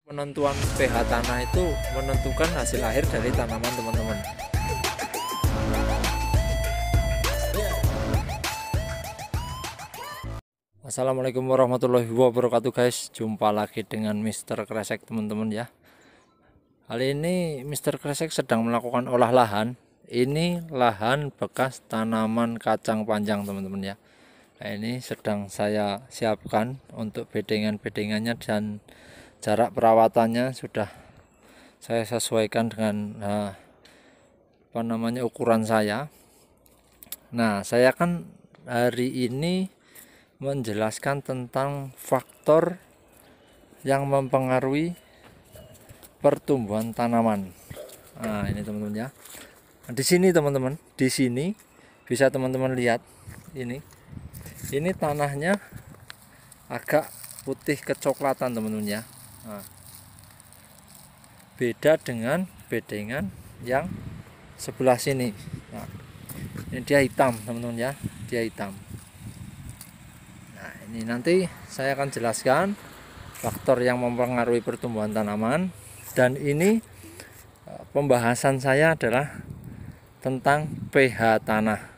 Penentuan pH tanah itu menentukan hasil akhir dari tanaman, teman-teman. Assalamualaikum warahmatullahi wabarakatuh, guys. Jumpa lagi dengan Mr. Kresek, teman-teman ya. Kali ini Mr. Kresek sedang melakukan olah lahan. Ini lahan bekas tanaman kacang panjang, teman-teman ya. Nah, ini sedang saya siapkan untuk bedengan-bedengannya, dan jarak perawatannya sudah saya sesuaikan dengan ukuran saya. Nah, saya kan hari ini menjelaskan tentang faktor yang mempengaruhi pertumbuhan tanaman. Nah, ini teman-teman ya. Nah, di sini teman-teman, di sini bisa teman-teman lihat ini tanahnya agak putih kecoklatan, teman-teman ya. Nah, beda dengan bedengan yang sebelah sini. Nah, ini dia hitam, teman-teman ya, dia hitam. Nah, ini nanti saya akan jelaskan faktor yang mempengaruhi pertumbuhan tanaman, dan ini pembahasan saya adalah tentang pH tanah.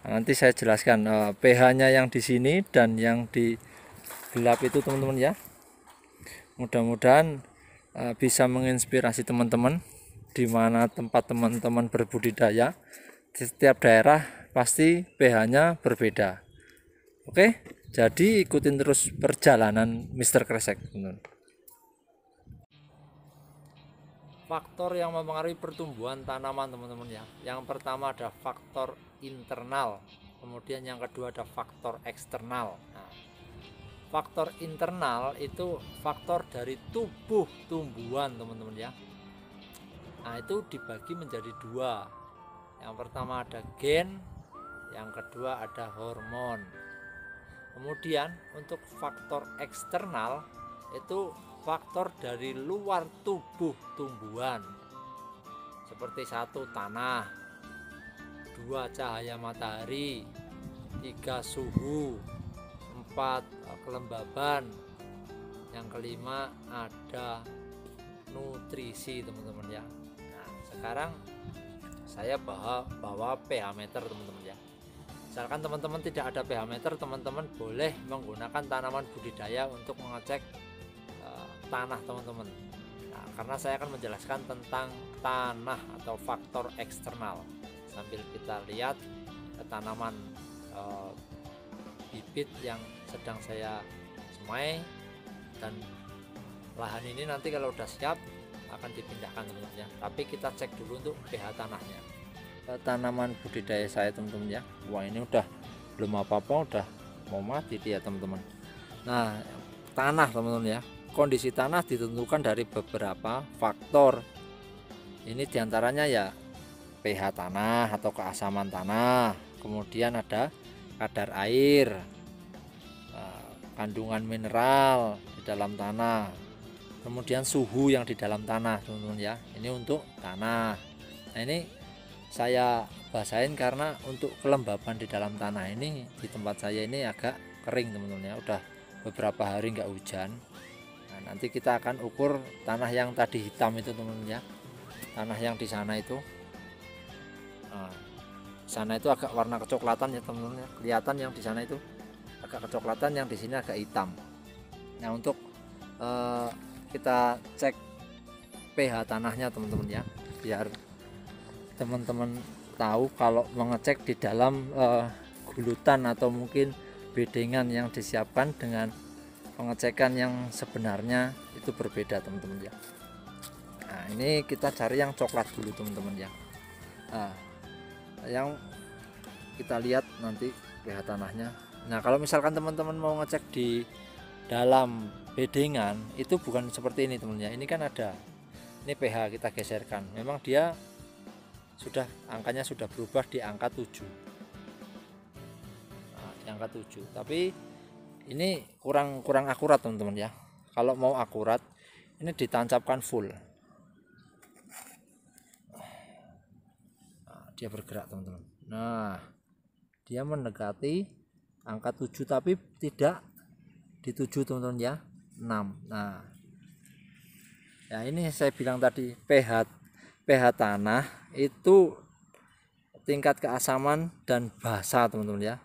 Nah, nanti saya jelaskan pH-nya yang di sini dan yang di gelap itu, teman-teman ya. Mudah-mudahan bisa menginspirasi teman-teman di mana tempat teman-teman berbudidaya. Di setiap daerah pasti pH-nya berbeda. Oke, jadi ikutin terus perjalanan Mr. Kresek, teman-teman. Faktor yang mempengaruhi pertumbuhan tanaman, teman-teman ya. Yang pertama ada faktor internal, kemudian yang kedua ada faktor eksternal. Nah, faktor internal itu faktor dari tubuh tumbuhan, teman-teman ya. Nah, itu dibagi menjadi dua. Yang pertama ada gen, yang kedua ada hormon. Kemudian untuk faktor eksternal itu faktor dari luar tubuh tumbuhan, seperti satu tanah, dua cahaya matahari, tiga suhu, empat kelembaban, yang kelima ada nutrisi, teman-teman ya. Nah, sekarang saya bawa pH meter, teman-teman ya. Misalkan teman-teman tidak ada pH meter, teman-teman boleh menggunakan tanaman budidaya untuk mengecek tanah, teman-teman. Nah, karena saya akan menjelaskan tentang tanah atau faktor eksternal sambil kita lihat tanaman bibit yang sedang saya semai, dan lahan ini nanti kalau udah siap akan dipindahkan, teman-teman ya. Tapi kita cek dulu untuk pH tanahnya. Tanaman budidaya saya, teman-teman ya. Wah, ini udah belum apa-apa, udah mau mati dia, teman-teman. Nah, tanah, teman-teman ya. Kondisi tanah ditentukan dari beberapa faktor. Ini diantaranya ya pH tanah atau keasaman tanah, kemudian ada kadar air, kandungan mineral di dalam tanah, kemudian suhu yang di dalam tanah, teman-teman ya. Ini untuk tanah. Nah, ini saya basahin karena untuk kelembaban di dalam tanah ini di tempat saya ini agak kering, teman-teman ya. Udah beberapa hari nggak hujan. Nah, nanti kita akan ukur tanah yang tadi hitam itu, teman-teman ya. Tanah yang di sana itu, nah, sana itu agak warna kecoklatan ya, teman-teman ya. Kelihatan yang di sana itu agak kecoklatan, yang di sini agak hitam. Nah, untuk kita cek pH tanahnya, teman-teman ya, biar teman-teman tahu kalau mengecek di dalam gulutan atau mungkin bedengan yang disiapkan dengan pengecekan yang sebenarnya itu berbeda, teman-teman ya. Nah, ini kita cari yang coklat dulu, teman-teman ya. Nah, yang kita lihat nanti pH tanahnya. Nah, kalau misalkan teman-teman mau ngecek di dalam bedengan itu bukan seperti ini, teman ya. Ini kan ada, ini pH kita geserkan, memang dia sudah angkanya sudah berubah di angka 7. Nah, di angka 7, tapi ini kurang akurat, teman-teman ya. Kalau mau akurat ini ditancapkan full. Nah, dia bergerak, teman-teman. Nah, dia mendekati angka 7 tapi tidak di 7, teman-teman ya, 6. Nah, Ya ini saya bilang tadi pH tanah itu tingkat keasaman dan basa teman-teman ya.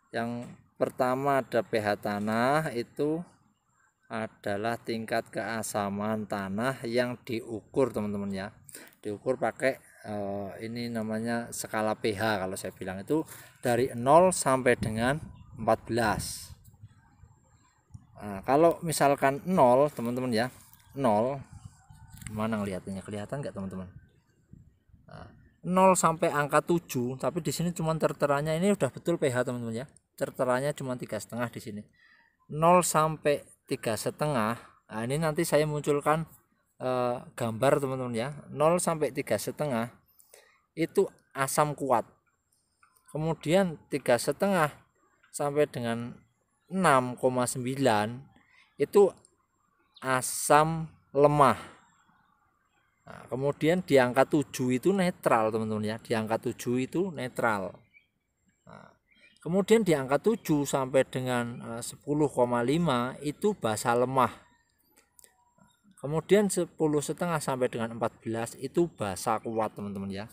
Yang pertama ada pH tanah, itu adalah tingkat keasaman tanah yang diukur teman-teman ya. Diukur pakai ini namanya skala pH. Kalau saya bilang itu dari 0 sampai dengan 14. Nah, kalau misalkan 0 teman-teman ya, 0 mana ngelihatnya, kelihatan nggak teman-teman? Nah, 0 sampai angka 7, tapi di sini cuma terteranya ini udah betul pH teman-teman ya. Terteranya cuma 3,5 di sini. 0 sampai 3,5. Nah, ini nanti saya munculkan gambar teman-teman ya. 0 sampai 3,5 itu asam kuat. Kemudian 3,5 sampai dengan 6,9 itu asam lemah. Nah, kemudian di angka 7 itu netral teman-teman ya. Di angka 7 itu netral. Nah, kemudian di angka 7 sampai dengan 10,5 itu basa lemah. Kemudian 10,5 sampai dengan 14 itu basa kuat teman-teman ya.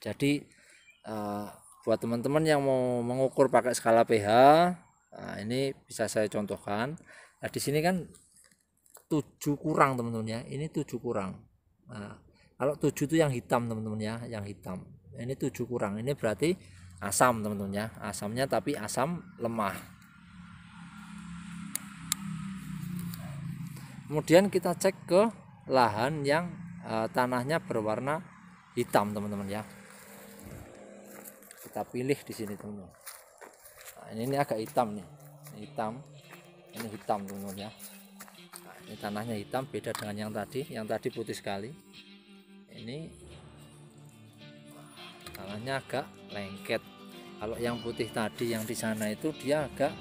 Jadi buat teman-teman yang mau mengukur pakai skala pH, nah ini bisa saya contohkan. Nah, di sini kan 7 kurang teman-teman ya. Ini 7 kurang. Nah, kalau 7 itu yang hitam teman-teman ya, yang hitam. Ini 7 kurang. Ini berarti asam teman-teman ya. Asamnya tapi asam lemah. Kemudian kita cek ke lahan yang tanahnya berwarna hitam teman-teman ya. Kita pilih di sini teman-teman. Nah, ini agak hitam nih. Ini hitam. Ini hitam teman-teman ya. Ini tanahnya hitam, beda dengan yang tadi putih sekali. Ini tanahnya agak lengket. Kalau yang putih tadi yang di sana itu dia agak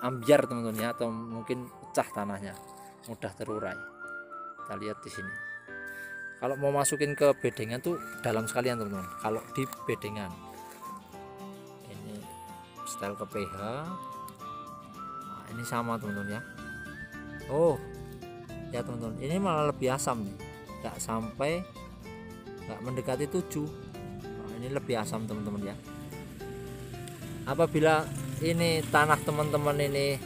ambiar teman-teman ya, atau mungkin pecah tanahnya, mudah terurai. Kita lihat di sini. Kalau mau masukin ke bedengan tuh dalam sekalian teman-teman. Kalau di bedengan ini style ke pH. Ini sama teman-teman ya. Oh ya teman-teman, ini malah lebih asam nih, nggak mendekati 7. Nah, ini lebih asam teman-teman ya. Apabila ini tanah teman-teman ini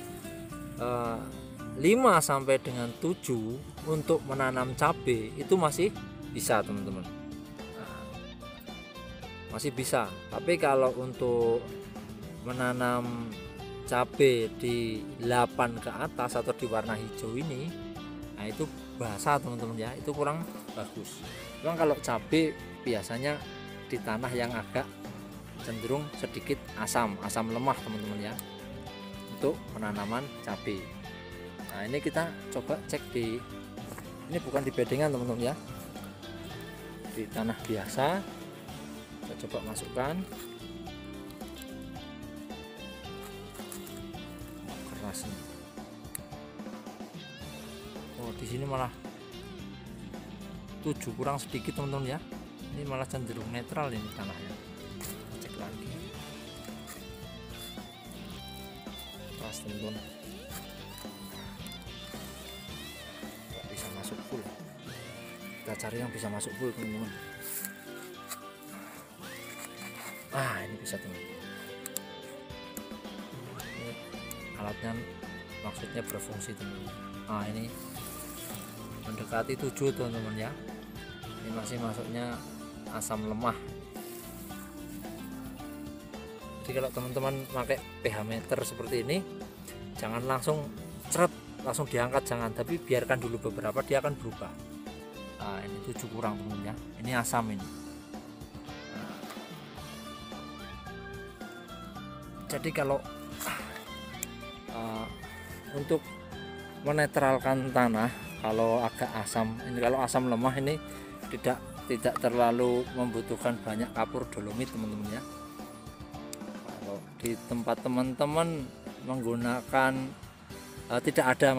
5 sampai dengan 7 untuk menanam cabai itu masih bisa teman-teman. Nah, masih bisa. Tapi kalau untuk menanam cabai di 8 ke atas atau di warna hijau ini, nah itu basah teman-teman ya, itu kurang bagus. Memang kalau cabai biasanya di tanah yang agak cenderung sedikit asam lemah teman-teman ya, untuk penanaman cabai. Nah ini kita coba cek ini bukan di bedengan teman-teman ya, di tanah biasa. Kita coba masukkan. Oh di sini malah 7 kurang sedikit teman-teman ya. Ini malah cenderung netral ini tanahnya. Cek lagi. Pas teman-teman. Nggak bisa masuk full. Kita cari yang bisa masuk full teman-teman. Ah ini bisa teman-teman. Alatnya maksudnya berfungsi teman-teman. Nah ini mendekati 7 teman-teman ya. Ini masih masuknya asam lemah. Jadi kalau teman-teman pakai pH meter seperti ini, jangan langsung ceret langsung diangkat, jangan, tapi biarkan dulu beberapa, dia akan berubah. Nah ini 7 kurang teman-teman ya. Ini asam ini. Nah, jadi kalau untuk menetralkan tanah kalau agak asam, ini kalau asam lemah ini tidak terlalu membutuhkan banyak kapur dolomit teman-teman ya. Kalau di tempat teman-teman menggunakan tidak ada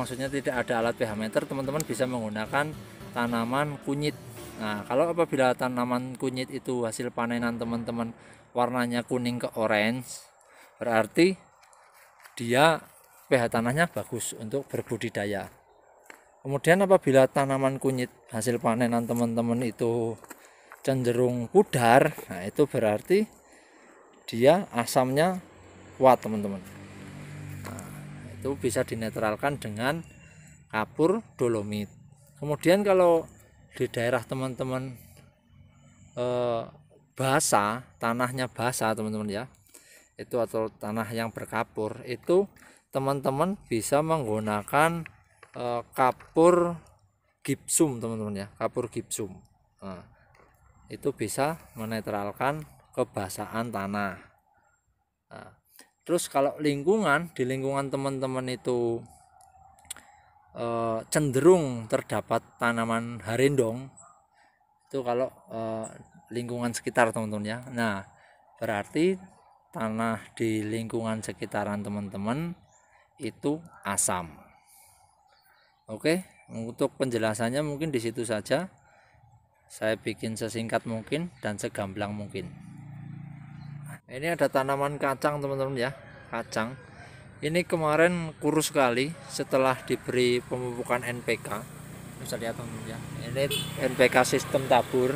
alat pH meter, teman-teman bisa menggunakan tanaman kunyit. Nah kalau apabila tanaman kunyit itu hasil panenan teman-teman warnanya kuning ke orange, berarti dia pH tanahnya bagus untuk berbudidaya. Kemudian apabila tanaman kunyit hasil panenan teman-teman itu cenderung pudar, nah itu berarti dia asamnya kuat teman-teman. Nah, itu bisa dinetralkan dengan kapur dolomit. Kemudian kalau di daerah teman-teman basah, tanahnya basah teman-teman ya, itu atau tanah yang berkapur, itu teman-teman bisa menggunakan kapur gipsum teman-teman ya, kapur gipsum. Nah, itu bisa menetralkan kebasahan tanah. Nah, terus kalau lingkungan, di lingkungan teman-teman itu cenderung terdapat tanaman harindong, itu kalau lingkungan sekitar teman-teman ya. Nah, berarti tanah di lingkungan sekitaran teman-teman itu asam. Oke, untuk penjelasannya mungkin di situ saja. Saya bikin sesingkat mungkin dan segamblang mungkin. Ini ada tanaman kacang teman-teman ya, kacang. Ini kemarin kurus sekali setelah diberi pemupukan NPK. Bisa lihat teman-teman ya. Ini NPK sistem tabur.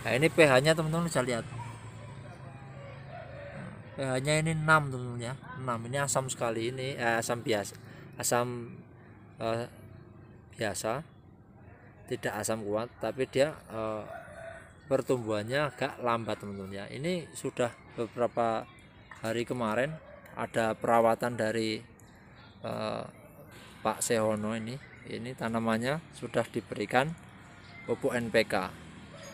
Nah, ini pH-nya teman-teman bisa lihat. pH-nya ini 6 teman-teman ya. 6. Ini asam sekali ini, asam biasa. Asam biasa, tidak asam kuat, tapi dia pertumbuhannya agak lambat teman-teman ya. Ini sudah beberapa hari kemarin ada perawatan dari Pak Sehono ini tanamannya sudah diberikan pupuk NPK.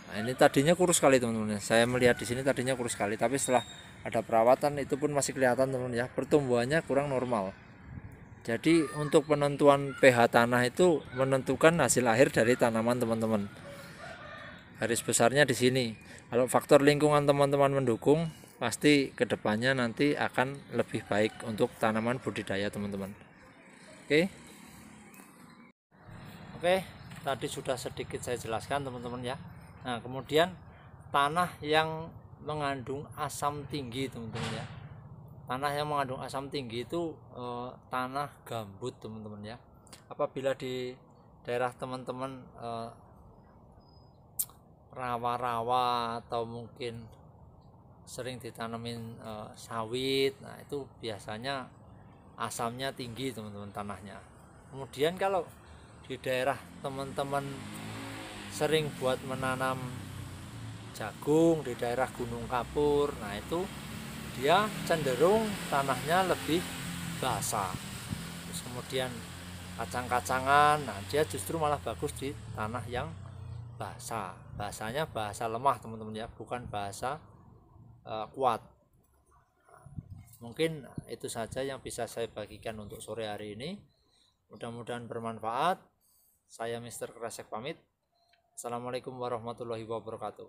Nah, ini tadinya kurus sekali teman-teman. Saya melihat di sini tadinya kurus sekali, tapi setelah ada perawatan itu pun masih kelihatan teman-teman ya, pertumbuhannya kurang normal. Jadi untuk penentuan pH tanah itu menentukan hasil akhir dari tanaman teman-teman. Garis besarnya di sini. Kalau faktor lingkungan teman-teman mendukung, pasti kedepannya nanti akan lebih baik untuk tanaman budidaya teman-teman. Oke, tadi sudah sedikit saya jelaskan teman-teman ya. Nah, kemudian tanah yang mengandung asam tinggi teman-teman ya. Tanah yang mengandung asam tinggi itu tanah gambut teman-teman ya. Apabila di daerah teman-teman rawa-rawa atau mungkin sering ditanamin sawit, nah itu biasanya asamnya tinggi teman-teman tanahnya. Kemudian kalau di daerah teman-teman sering buat menanam jagung di daerah Gunung Kapur, nah itu dia cenderung tanahnya lebih basah. Terus kemudian kacang-kacangan, nah dia justru malah bagus di tanah yang basah. Bahasanya bahasa lemah teman-teman ya, bukan bahasa kuat. Mungkin itu saja yang bisa saya bagikan untuk sore hari ini. Mudah-mudahan bermanfaat. Saya Mr. Kresek pamit. Assalamualaikum warahmatullahi wabarakatuh.